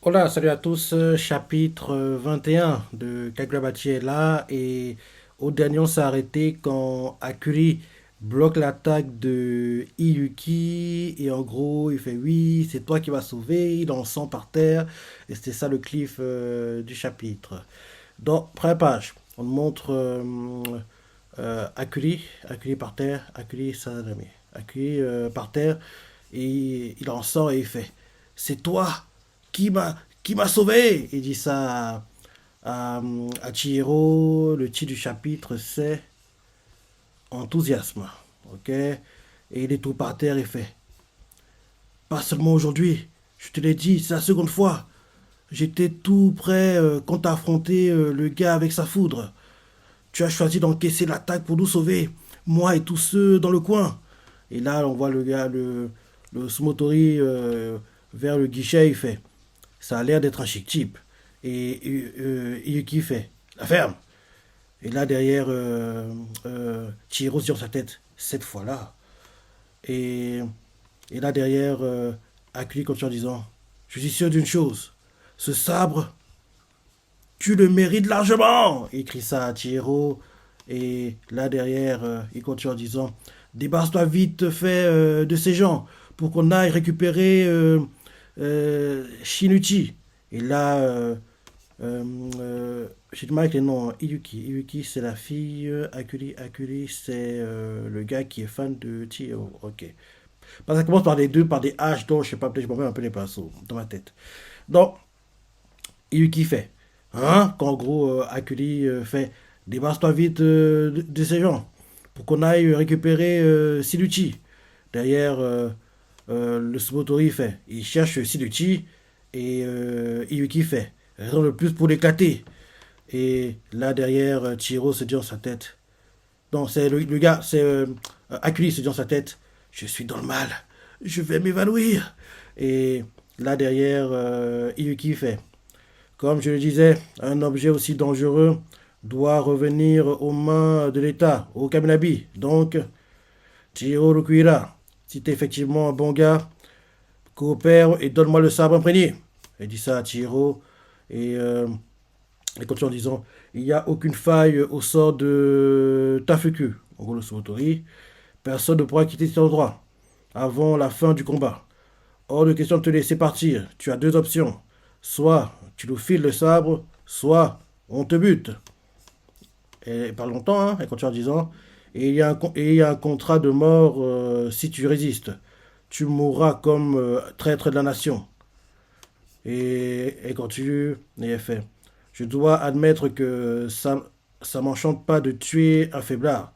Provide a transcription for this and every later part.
Hola, salut à tous, chapitre 21 de Kagurabachi est là et au dernier on s'est arrêté quand Akuri bloque l'attaque de Iyuki et en gros il fait oui c'est toi qui vas sauver, il en sang par terre et c'était ça le cliff du chapitre. Donc première page, on montre Akuri par terre, Akuri Sanadame, Akuri par terre et il en sort et il fait c'est toi qui m'a sauvé. Il dit ça à Chihiro. Le titre du chapitre, c'est Enthousiasme. Ok. Et il est tout par terre et fait pas seulement aujourd'hui. Je te l'ai dit, c'est la seconde fois. J'étais tout prêt quand t'as affronté le gars avec sa foudre. Tu as choisi d'encaisser l'attaque pour nous sauver. Moi et tous ceux dans le coin. Et là, on voit le gars, le Sumotori vers le guichet, il fait ça a l'air d'être un chic type. Et Yuki fait la ferme. Et là derrière, Chihiro sur sa tête, cette fois-là. Et, et là derrière, Akuli continue en disant je suis sûr d'une chose, ce sabre, tu le mérites largement. Il crie ça à Chihiro. Et là derrière, il continue en disant débarrasse-toi vite fait de ces gens pour qu'on aille récupérer Shinichi. Et là, j'ai du mal avec les noms, hein. Iyuki, c'est la fille. Akuli, c'est le gars qui est fan de Chihiro. Ok. Parce que ça commence par des deux, par des H, donc je sais pas, peut-être je me mets un peu les pinceaux dans ma tête. Donc, Iyuki fait. Hein? Qu'en gros, Akuli fait. Débarrasse-toi vite de ces gens. Pour qu'on aille récupérer Siluchi. Derrière, le Sumotori fait. Il cherche Siluchi. Et Iyuki fait. Raison de plus pour l'éclater. Et là, derrière, Chihiro se dit dans sa tête. Non, c'est le gars, c'est Akuli se dit dans sa tête. Je suis dans le mal. Je vais m'évanouir. Et là, derrière, Iyuki fait. Comme je le disais, un objet aussi dangereux doit revenir aux mains de l'État, au Kaminabi. Donc, Chihiro Rukuira, si t'es effectivement un bon gars, coopère et donne-moi le sabre imprégné. Elle dit ça à Chihiro. Et elle continue en disant il n'y a aucune faille au sort de Tafuku, en gros le Sumotori. Personne ne pourra quitter cet endroit avant la fin du combat. Hors de question de te laisser partir. Tu as deux options. Soit tu nous files le sabre, soit on te bute. Et pas longtemps, hein, elle continue en disant et il y a un contrat de mort si tu résistes. Tu mourras comme traître de la nation. Et elle continue et elle fait je dois admettre que ça m'enchante pas de tuer un faiblard.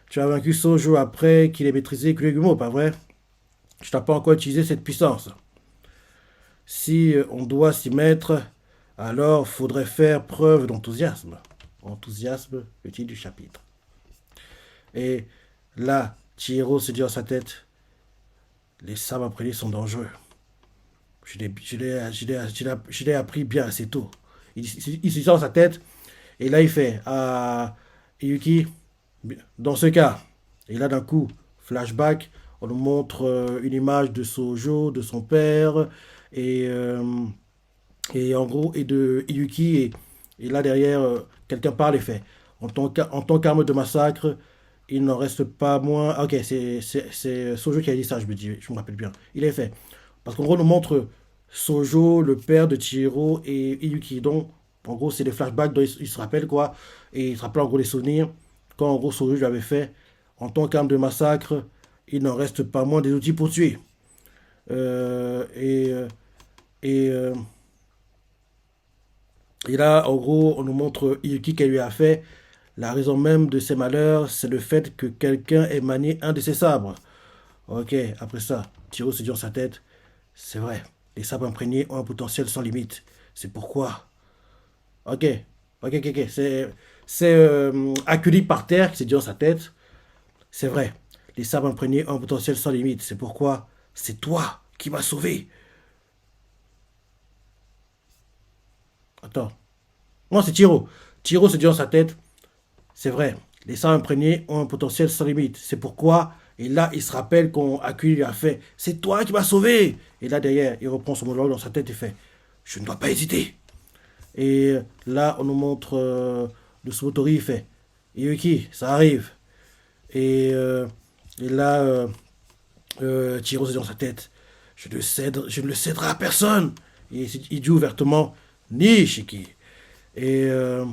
Tu as vaincu Sojo après qu'il ait maîtrisé Kuregumo, pas vrai? Je n'ai pas encore utilisé cette puissance. Si on doit s'y mettre, alors faudrait faire preuve d'enthousiasme. Enthousiasme, le titre du chapitre. Et là, Chihiro se dit dans sa tête, les sabres imprégnés sont dangereux. Je l'ai appris bien assez tôt. Il se dit dans sa tête, et là il fait à Yuki, dans ce cas, et là d'un coup, flashback, on nous montre une image de Sojo, de son père, et, euh, et en gros, et de Iyuki, et là derrière, quelqu'un parle et fait en tant qu'arme de massacre, il n'en reste pas moins. Ah, ok, c'est Sojo qui a dit ça, je me rappelle bien. Il est fait. Parce qu'en gros, on nous montre Sojo, le père de Chihiro et Iyuki. Donc, en gros, c'est des flashbacks dont il se rappelle quoi. Et il se rappelle en gros les souvenirs. Quand en gros Sojo lui avait fait en tant qu'arme de massacre, il n'en reste pas moins des outils pour tuer. Euh, et, euh, et, euh, et là, en gros, on nous montre Iyuki qu'elle lui a fait. La raison même de ses malheurs, c'est le fait que quelqu'un ait manié un de ses sabres. Ok, après ça, Tiro se dit dans sa tête, c'est vrai, les sabres imprégnés ont un potentiel sans limite. C'est pourquoi. Ok, ok, c'est acculé par terre qui s'est dit dans sa tête, c'est vrai, les sabres imprégnés ont un potentiel sans limite. C'est pourquoi c'est toi qui m'as sauvé. Attends, non, c'est Tiro. Tiro se dit dans sa tête, c'est vrai, les sabres imprégnés ont un potentiel sans limite. C'est pourquoi, et là, il se rappelle qu'on Akuli lui a fait c'est toi qui m'as sauvé. Et là, derrière, il reprend son monologue dans sa tête et fait je ne dois pas hésiter. Et là, on nous montre le Sumotori, il fait Yuki, ça arrive. Et, euh, et là, Chihiro se dit dans sa tête je ne le céderai à personne. Et il dit ouvertement Nishiki. Et, euh,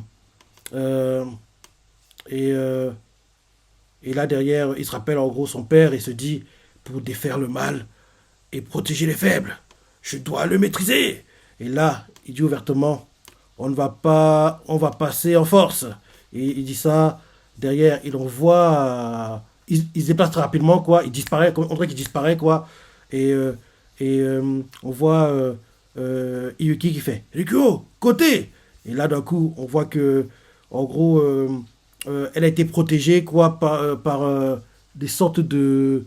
euh, et, euh, et là, derrière, il se rappelle en gros son père et se dit pour défaire le mal et protéger les faibles, je dois le maîtriser. Et là, il dit ouvertement on va passer en force. Et il dit ça, derrière, il envoie, il se déplace très rapidement, quoi, il disparaît, on dirait qu'il disparaît, quoi, et, on voit Iyuki qui fait Rikuo, côté. Et là, d'un coup, on voit que, en gros, elle a été protégée, quoi, par des sortes de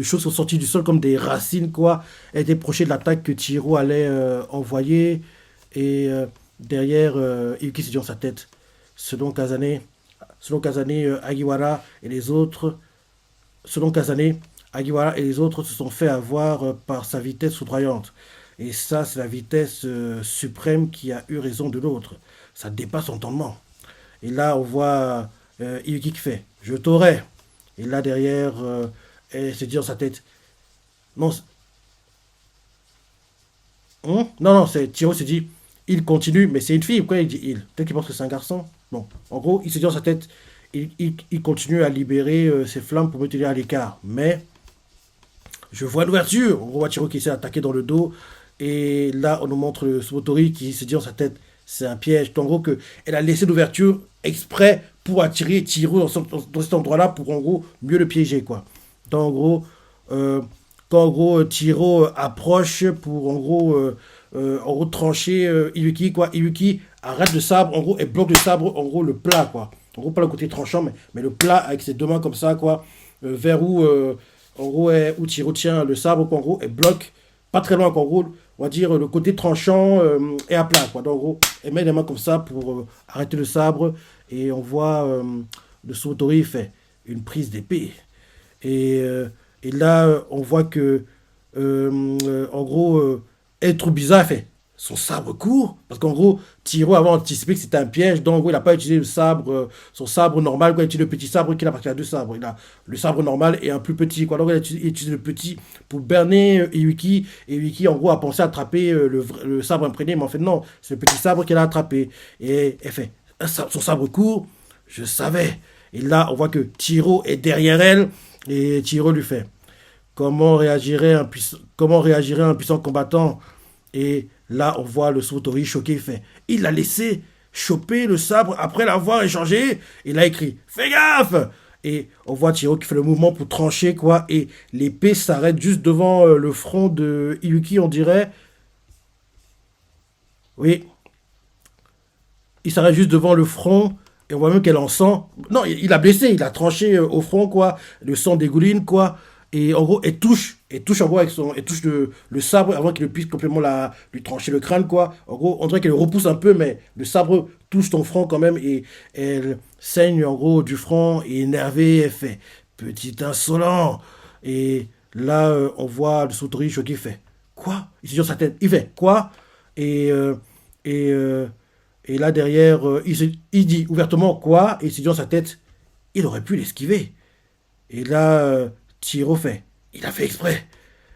choses qui sont sorties du sol comme des racines, quoi. Elle était proche de l'attaque que Chihiro allait envoyer. Et derrière, Yuki se dit dans sa tête, selon Kazane, Agiwara et les autres, selon Kazane, Agiwara et les autres se sont fait avoir par sa vitesse foudroyante. Et ça, c'est la vitesse suprême qui a eu raison de l'autre. Ça dépasse entendement. Et là, on voit Yuki qui fait, je t'aurai. Et là, derrière, elle se dit dans sa tête, non, non, non, c'est Chihiro se dit, il continue, mais c'est une fille. Pourquoi il dit il? Peut-être qu'il pense que c'est un garçon. Bon, en gros, il se dit dans sa tête, il continue à libérer ses flammes pour me tenir à l'écart. Mais je vois l'ouverture. On voit Chihiro qui essaie d'attaquer dans le dos. Et là, on nous montre le Sumotori qui se dit dans sa tête, c'est un piège. En gros, que elle a laissé l'ouverture exprès pour attirer Chihiro dans cet endroit-là pour en gros mieux le piéger, quoi. Donc, en gros, euh, quand en gros Chihiro approche pour en gros trancher Iwiki, quoi. Iwiki arrête le sabre, en gros, elle bloque le sabre, en gros le plat, quoi. En gros, pas le côté tranchant, mais le plat avec ses deux mains comme ça, quoi. Vers où, en gros, où Chihiro tient le sabre, quoi. En gros, elle bloque pas très loin, quoi. En gros, on va dire le côté tranchant est à plat, quoi. Donc, en gros, elle met les mains comme ça pour arrêter le sabre et on voit le Sumotori fait une prise d'épée. Et, euh, et là, on voit que, en gros, elle trouve bizarre, elle fait son sabre court. Parce qu'en gros, Tiro avait anticipé que c'était un piège. Donc, en gros, il n'a pas utilisé le sabre, son sabre normal. Quoi. Il a utilisé le petit sabre qu'il a parce qu'il a deux sabres. Il a le sabre normal et un plus petit. Quoi. Donc, il a utilisé le petit pour berner Iwiki. Et Iwiki, en gros, a pensé attraper le sabre imprégné. Mais en fait, non, c'est le petit sabre qu'elle a attrapé. Et elle fait son sabre court, je savais. Et là, on voit que Tiro est derrière elle. Et Tiro lui fait comment réagirait un puissant combattant. Et là, on voit le Sumotori choqué, il fait il a laissé choper le sabre après l'avoir échangé. Il a écrit fais gaffe. Et on voit Chihiro qui fait le mouvement pour trancher, quoi. Et l'épée s'arrête juste devant le front de Iyuki, on dirait. Oui, il s'arrête juste devant le front. Et on voit même qu'elle en sent. Non, il a blessé, il a tranché au front, quoi. Le sang dégouline, quoi. Et en gros, elle touche en gros avec son, elle touche le sabre avant qu'il ne puisse complètement lui trancher le crâne, quoi. En gros, on dirait qu'elle le repousse un peu, mais le sabre touche ton front quand même et elle saigne en gros du front et énervée, elle fait petit insolent. Et là, on voit le Sautori choqué, il fait quoi? Il se dit dans sa tête, il fait quoi? Et, et, euh, et là derrière, il dit ouvertement quoi? Et il se dit dans sa tête, il aurait pu l'esquiver. Et là, Chihiro fait. Il a fait exprès.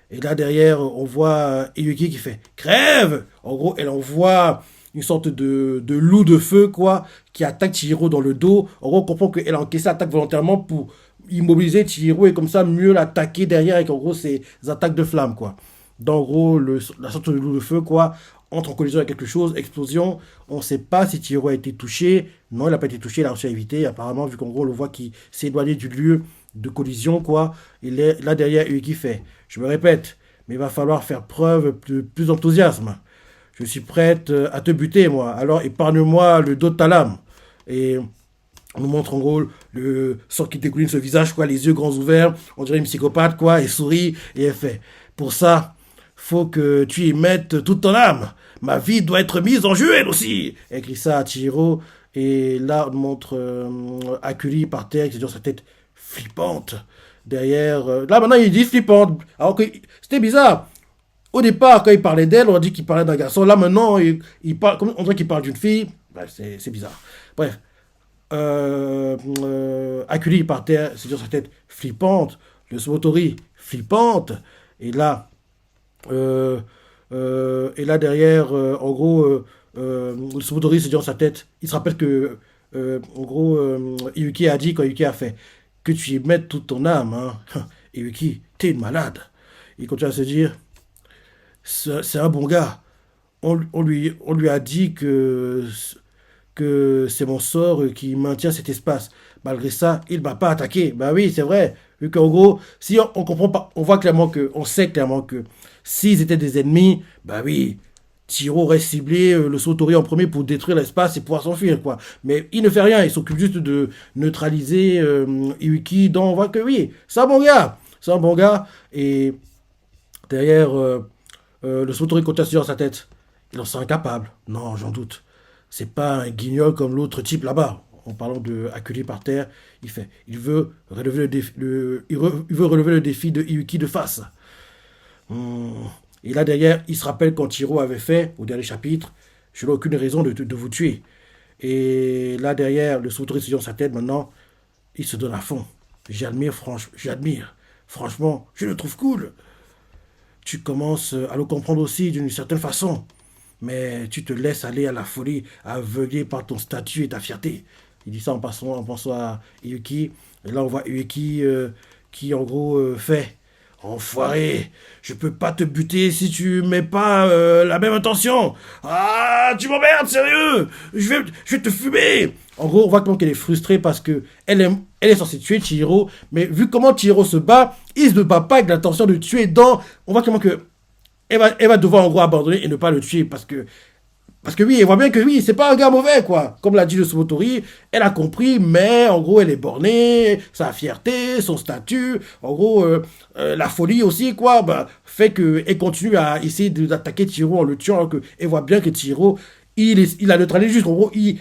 Et là, derrière, on voit Iyuki qui fait crève. En gros, elle envoie une sorte de loup de feu, quoi, qui attaque Chihiro dans le dos. En gros, on comprend qu'elle a encaissé l'attaque volontairement pour immobiliser Chihiro et comme ça mieux l'attaquer derrière avec en gros ses attaques de flammes, quoi. Donc, en gros, la sorte de loup de feu, quoi, entre en collision avec quelque chose, explosion. On ne sait pas si Chihiro a été touché. Non, il n'a pas été touché, il a réussi à éviter. Apparemment, vu qu'en gros, on le voit qu'il s'est éloigné du lieu de collision, quoi. Il est là derrière Yuki fait. Je me répète, mais il va falloir faire preuve de plus d'enthousiasme. Je suis prête à te buter, moi. Alors épargne-moi le dos de ta lame. Et on nous montre en gros le sang qui dégouline ce visage, quoi, les yeux grands ouverts. On dirait une psychopathe, quoi. Elle sourit et elle fait. Pour ça, faut que tu y mettes toute ton âme. Ma vie doit être mise en jeu, elle aussi. Elle crie ça à Chihiro. Et là, on montre Akuri par terre, qui est dans sa tête flippante. Derrière. Là, maintenant, il dit flippante. Alors que c'était bizarre. Au départ, quand il parlait d'elle, on a dit qu'il parlait d'un garçon. Là, maintenant, il parle, on dirait qu'il parle d'une fille. Bref, c'est bizarre. Bref. Acculé par terre, c'est sur sa tête flippante. Le Svotori, flippante. Et là, derrière, en gros, le Svotori, c'est sur sa tête. Il se rappelle que, en gros, Yuki a dit, quand Yuki a fait, que tu y mettes toute ton âme. Hein. Et Yuki, t'es une malade. Il continue à se dire, c'est un bon gars. On lui a dit que c'est mon sort qui maintient cet espace. Malgré ça, il ne m'a pas attaqué. Bah oui, c'est vrai. Vu qu'en gros, si on comprend pas, on voit clairement que, on sait clairement que s'ils étaient des ennemis, bah oui, Tiro aurait ciblé le Sautori en premier pour détruire l'espace et pouvoir s'enfuir, quoi. Mais il ne fait rien, il s'occupe juste de neutraliser Iwiki. Donc on voit que oui, c'est un bon gars. C'est un bon gars. Et derrière, le Sautori continue sur sa tête. Il en serait incapable. Non, j'en doute. C'est pas un guignol comme l'autre type là-bas. En parlant de acculé par terre, il veut relever le défi, il veut relever le défi de Iwiki de face. Et là derrière, il se rappelle quand Tiro avait fait, au dernier chapitre, je n'ai aucune raison de vous tuer. Et là derrière, le Sautori se dit dans sa tête maintenant, il se donne à fond. J'admire. Franchement, je le trouve cool. Tu commences à le comprendre aussi d'une certaine façon. Mais tu te laisses aller à la folie, aveuglé par ton statut et ta fierté. Il dit ça en pensant à Yuki. Et là, on voit Yuki qui, en gros, fait Enfoiré, je peux pas te buter si tu mets pas la même intention. Ah, tu m'emmerdes, sérieux. Je vais te fumer. En gros, on voit comment qu'elle est frustrée parce que elle est censée tuer Chihiro, mais vu comment Chihiro se bat, il se bat pas avec l'intention de tuer. On voit comment que elle va devoir en gros abandonner et ne pas le tuer parce que oui, elle voit bien que oui, c'est pas un gars mauvais, quoi. Comme l'a dit le Sumotori, elle a compris, mais en gros, elle est bornée, sa fierté, son statut, en gros, la folie aussi, quoi, bah, fait qu'elle continue à essayer d'attaquer Tiro en le tuant, alors qu'elle voit bien que Tiro, il a neutralisé juste, en gros, il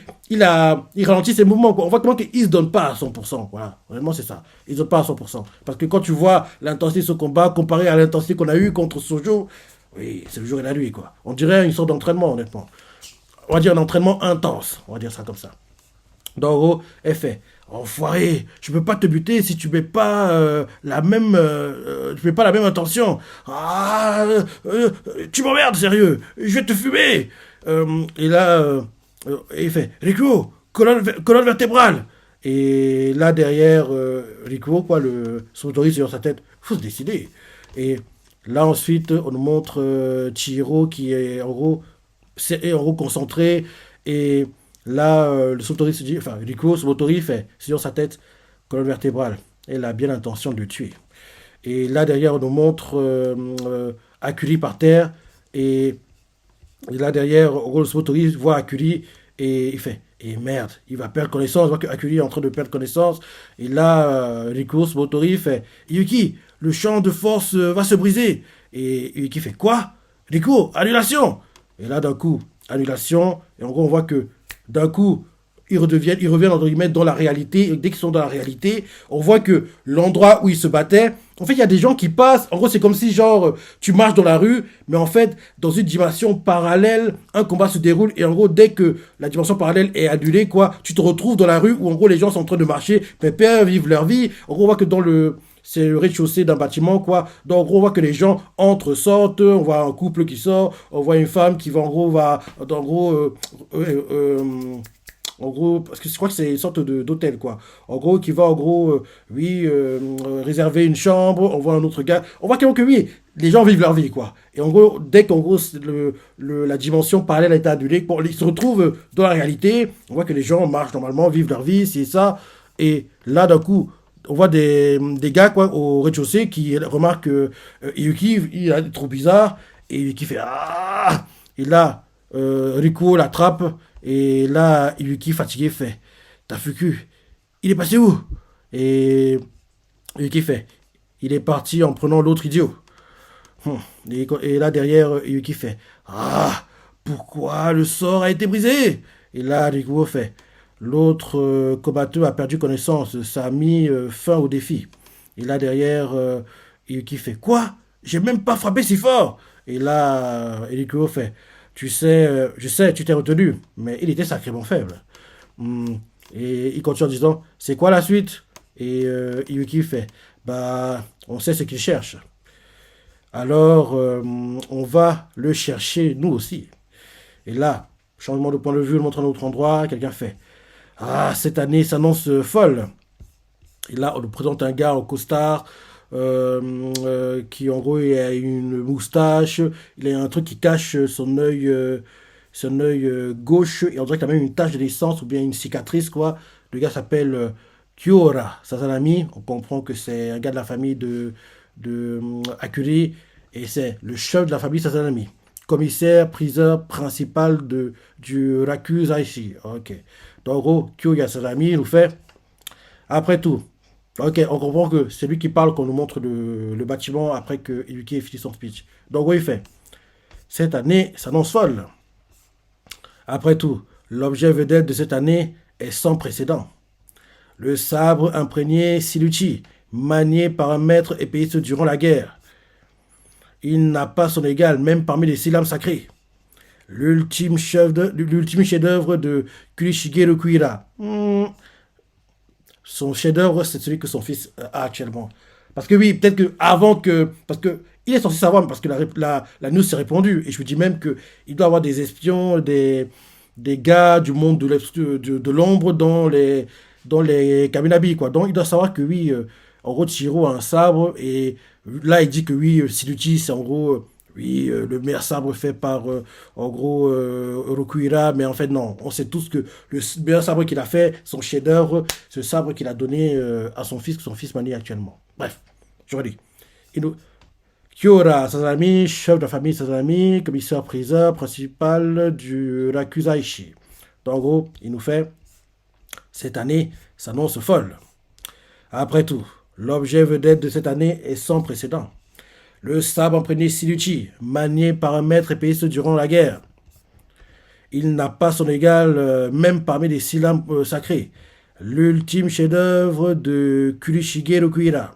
ralentit ses mouvements, quoi. On voit comment qu'il se donne pas à 100%, voilà. Vraiment, c'est ça. Il se donne pas à 100%. Parce que quand tu vois l'intensité de ce combat comparé à l'intensité qu'on a eue contre Sojo, oui, c'est le jour et la nuit, quoi. On dirait une sorte d'entraînement, honnêtement. On va dire un entraînement intense, on va dire ça comme ça. Donc, en gros, elle fait Enfoiré, je peux pas te buter si tu mets pas tu mets pas la même intention. Ah, tu m'emmerdes, sérieux, je vais te fumer. Et là, il fait Rico, colonne vertébrale. Et là, derrière Rico, quoi, son autorise sur sa tête, faut se décider. Et là, ensuite, on nous montre Chihiro qui est en gros concentré. Et là, le Sautori se dit, enfin, Rico, son Sautori fait sur sa tête colonne vertébrale. Elle a bien l'intention de le tuer. Et là, derrière, on nous montre Akuli par terre. Et là, derrière, en gros, le Sautori voit Akuli et il fait et merde, il va perdre connaissance. On voit que Akuli est en train de perdre connaissance. Et là, Rico, son Sautori fait Yuki, le champ de force va se briser. Et Yuki fait quoi? Rico, annulation. Et là, d'un coup, annulation. Et en gros, on voit que d'un coup, ils reviennent entre guillemets dans la réalité. Et dès qu'ils sont dans la réalité, on voit que l'endroit où ils se battaient, en fait, il y a des gens qui passent. En gros, c'est comme si, genre, tu marches dans la rue, mais en fait, dans une dimension parallèle, un combat se déroule. Et en gros, dès que la dimension parallèle est annulée, quoi, tu te retrouves dans la rue où, en gros, les gens sont en train de marcher, pépère, vivent leur vie. En gros, on voit que c'est le rez-de-chaussée d'un bâtiment, quoi. Donc, en gros, on voit que les gens entrent, sortent. On voit un couple qui sort. On voit une femme qui va, en gros, parce que je crois que c'est une sorte d'hôtel, quoi. En gros, qui va, en gros, réserver une chambre. On voit un autre gars. On voit que oui, les gens vivent leur vie, quoi. Et en gros, dès qu'en gros, la dimension parallèle est annulée, ils se retrouvent dans la réalité. On voit que les gens marchent normalement, vivent leur vie, c'est ça. Et là, d'un coup, on voit des gars, quoi, au rez-de-chaussée qui remarquent que Yuki, il a des trous bizarres. Et Yuki fait Ah. Et là, Rico l'attrape. Et là, Yuki, fatigué, fait Tafuku, il est passé où? Et Yuki fait Il est parti en prenant l'autre idiot. Et là, derrière, Yuki fait Ah, pourquoi le sort a été brisé? Et là, Rico fait L'autre combattant a perdu connaissance. Ça a mis fin au défi. Et là, derrière, Yuki fait Quoi? J'ai même pas frappé si fort. Et là, Elikyo fait, tu sais, je sais, tu t'es retenu, mais il était sacrément faible. Hmm. Et il continue en disant, c'est quoi la suite? Et Iyuki fait, bah, on sait ce qu'il cherche. Alors, on va le chercher nous aussi. Et là, changement de point de vue, on montre un autre endroit, quelqu'un fait, ah, cette année s'annonce folle. Et là, on nous présente un gars en costard qui, en gros, il a une moustache. Il a un truc qui cache son œil gauche. Et on dirait qu'il a même une tache de naissance ou bien une cicatrice, quoi. Le gars s'appelle Kyora Sazanami. On comprend que c'est un gars de la famille de Akuri. Et c'est le chef de la famille Sazanami. Commissaire, priseur principal du Rakuzaishi. Ok. Donc, en gros, Kyora Sazanami nous fait. Après tout, ok, on comprend que c'est lui qui parle qu'on nous montre le bâtiment après que Yuki ait fini son speech. Donc, oui, il fait. Cette année s'annonce folle. Après tout, l'objet vedette de cette année est sans précédent. Le sabre imprégné Siluchi, manié par un maître épéiste durant la guerre. Il n'a pas son égal, même parmi les 6 lames sacrées. L'ultime chef-d'œuvre de Kurishigeru Kuira. Son chef-d'œuvre, c'est celui que son fils a actuellement. Parce que oui, peut-être que avant que. Parce que il est censé savoir, parce que la news s'est répandue. Et je vous dis même qu'il doit avoir des espions, des gars du monde de l'ombre dans les Kaminabi, quoi. Donc il doit savoir que oui, en gros, Chihiro a un sabre. Et là, il dit que oui, Siluchi, c'est en gros. Oui, le meilleur sabre fait par, en gros, Orokuira, mais en fait, non. On sait tous que le meilleur sabre qu'il a fait, son chef-d'œuvre, ce sabre qu'il a donné à son fils, que son fils manie actuellement. Bref, je redis. Il Kyora Sasami, chef de la famille Sasami, commissaire-priseur principal du Rakuzaishi. Donc, en gros, il nous fait cette année s'annonce folle. Après tout, l'objet vedette de cette année est sans précédent. Le sabre imprégné Siluchi, manié par un maître épéiste durant la guerre. Il n'a pas son égal, même parmi les 6 lames sacrées. L'ultime chef-d'œuvre de Kurishigeru Kuira.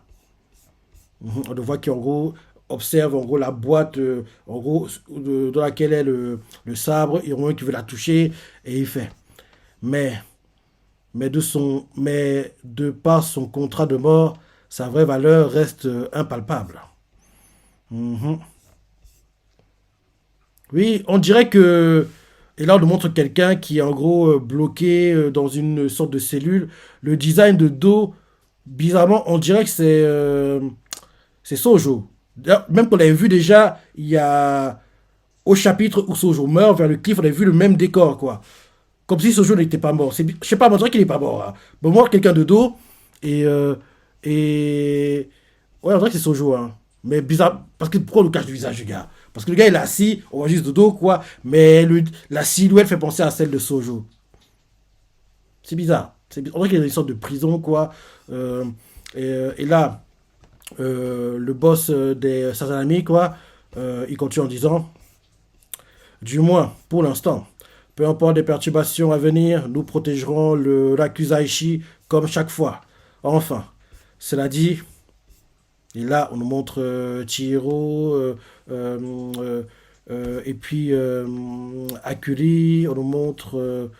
On voit qu'en gros, observe en gros la boîte en gros, dans laquelle est le sabre, et au qui veut la toucher, et il fait. Mais, mais de par son contrat de mort, sa vraie valeur reste impalpable. Mhm. Oui, on dirait que. Et là, on nous montre quelqu'un qui est en gros bloqué dans une sorte de cellule. Le design de dos, bizarrement, on dirait que c'est Sojo. D'ailleurs, même qu'on avait vu déjà, il y a au chapitre où Sojo meurt, vers le cliff, on avait vu le même décor, quoi. Comme si Sojo n'était pas mort. Je sais pas, on dirait qu'il n'est pas mort. Hein. Bon, moi, quelqu'un de dos, et, et ouais, on dirait que c'est Sojo, hein. Mais bizarre, parce que pourquoi on nous cache le visage du gars? Parce que le gars il est assis, on voit juste de dos, quoi. Mais la silhouette fait penser à celle de Sojo. C'est bizarre. On dirait qu'il y a une sorte de prison, quoi. Euh, et là, le boss des Sazanami, quoi, il continue en disant, du moins, pour l'instant, peu importe les perturbations à venir, nous protégerons l'Akuzaishi comme chaque fois. Enfin, cela dit, et là, on nous montre Chihiro, et puis Akuri, on nous montre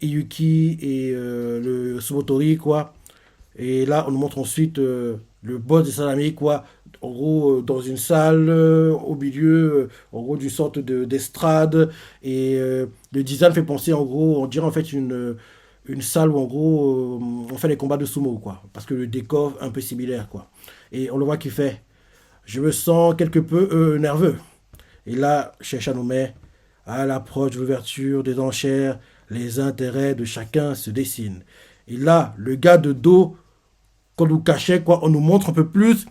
Iyuki et le Sumotori, quoi. Et là, on nous montre ensuite le boss des salariés, quoi. En gros, dans une salle, au milieu, en gros, d'une sorte d'estrade. Et le design fait penser, en gros, on dirait en fait une salle où, en gros, on fait les combats de sumo, quoi. Parce que le décor est un peu similaire, quoi. Et on le voit qui fait, je me sens quelque peu nerveux. Et là, chez Chanoumet, à l'approche de l'ouverture des enchères, les intérêts de chacun se dessinent. Et là, le gars de dos qu'on nous cachait, quoi, on nous montre un peu plus.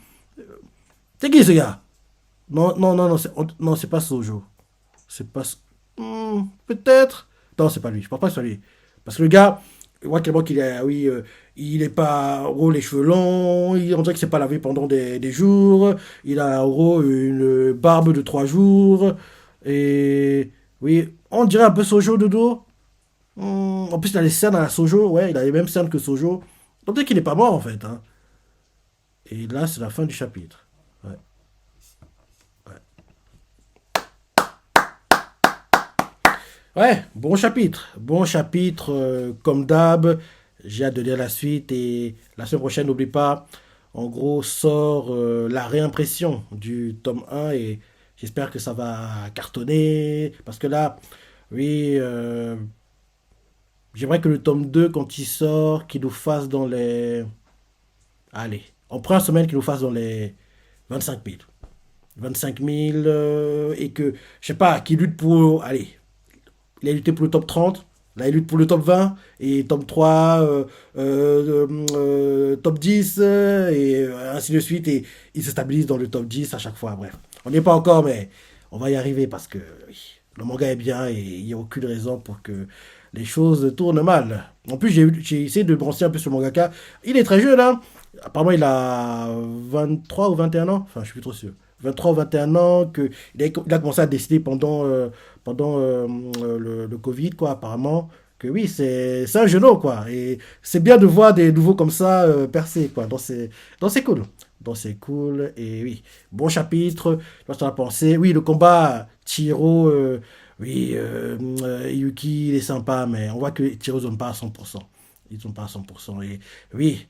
C'est qui ce gars? Non, non, non, non, non, c'est pas Sojo. C'est pas. Peut-être. Non, c'est pas lui. Je pense pas que ce soit lui. Parce que le gars, on voit clairement qu'il est, oui, il est pas, en gros, les cheveux longs, on dirait qu'il s'est pas lavé pendant des jours, il a, en gros, une barbe de 3 jours, et, oui, on dirait un peu Sojo de dos. En plus, il a les cernes à la Sojo, ouais, il a les mêmes cernes que Sojo. Donc, peut-être qu'il n'est pas mort, en fait, hein. Et là, c'est la fin du chapitre. Ouais, ouais. Ouais, bon chapitre, comme d'hab. J'ai hâte de lire la suite et la semaine prochaine, n'oublie pas, en gros, sort la réimpression du tome un et j'espère que ça va cartonner parce que là, oui, j'aimerais que le tome 2 quand il sort, qu'il nous fasse dans les... Allez, en première semaine, qu'il nous fasse dans les 25 000. 25 000 et que, je sais pas, qu'il lutte pour... Allez, il a lutté pour le top 30. Là, il lutte pour le top 20 et top 3, top 10 et ainsi de suite. Et il se stabilise dans le top 10 à chaque fois. Bref, on n'y est pas encore, mais on va y arriver parce que oui, le manga est bien et il n'y a aucune raison pour que les choses tournent mal. En plus, j'ai essayé de bronzer un peu sur le mangaka. Il est très jeune, hein. Apparemment, il a 23 ou 21 ans. Enfin, je suis plus trop sûr. 23 ou 21 ans, il a commencé à dessiner pendant le Covid, quoi, apparemment. Que oui, c'est un jeune homme, quoi. Et c'est bien de voir des nouveaux comme ça percer, quoi. Donc c'est cool. Donc c'est cool. Et oui, bon chapitre. Tu vois ce que t'en as pensé. Oui, le combat, Chiro, oui, Yuki, il est sympa, mais on voit que Chiro ne zone pas à 100%. Ils ne sont pas à 100%. Et oui,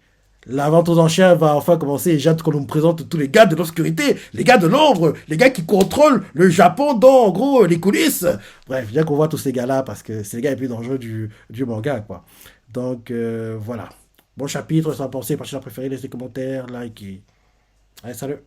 la vente aux enchères va enfin commencer et j'ai hâte qu'on nous présente tous les gars de l'obscurité, les gars de l'ombre, les gars qui contrôlent le Japon dans, en gros, les coulisses. Bref, bien qu'on voit tous ces gars-là parce que c'est les gars les plus dangereux du manga, quoi. Donc, voilà. Bon chapitre, ça a pensé, partie préférée, laissez des commentaires, like et... Allez, salut.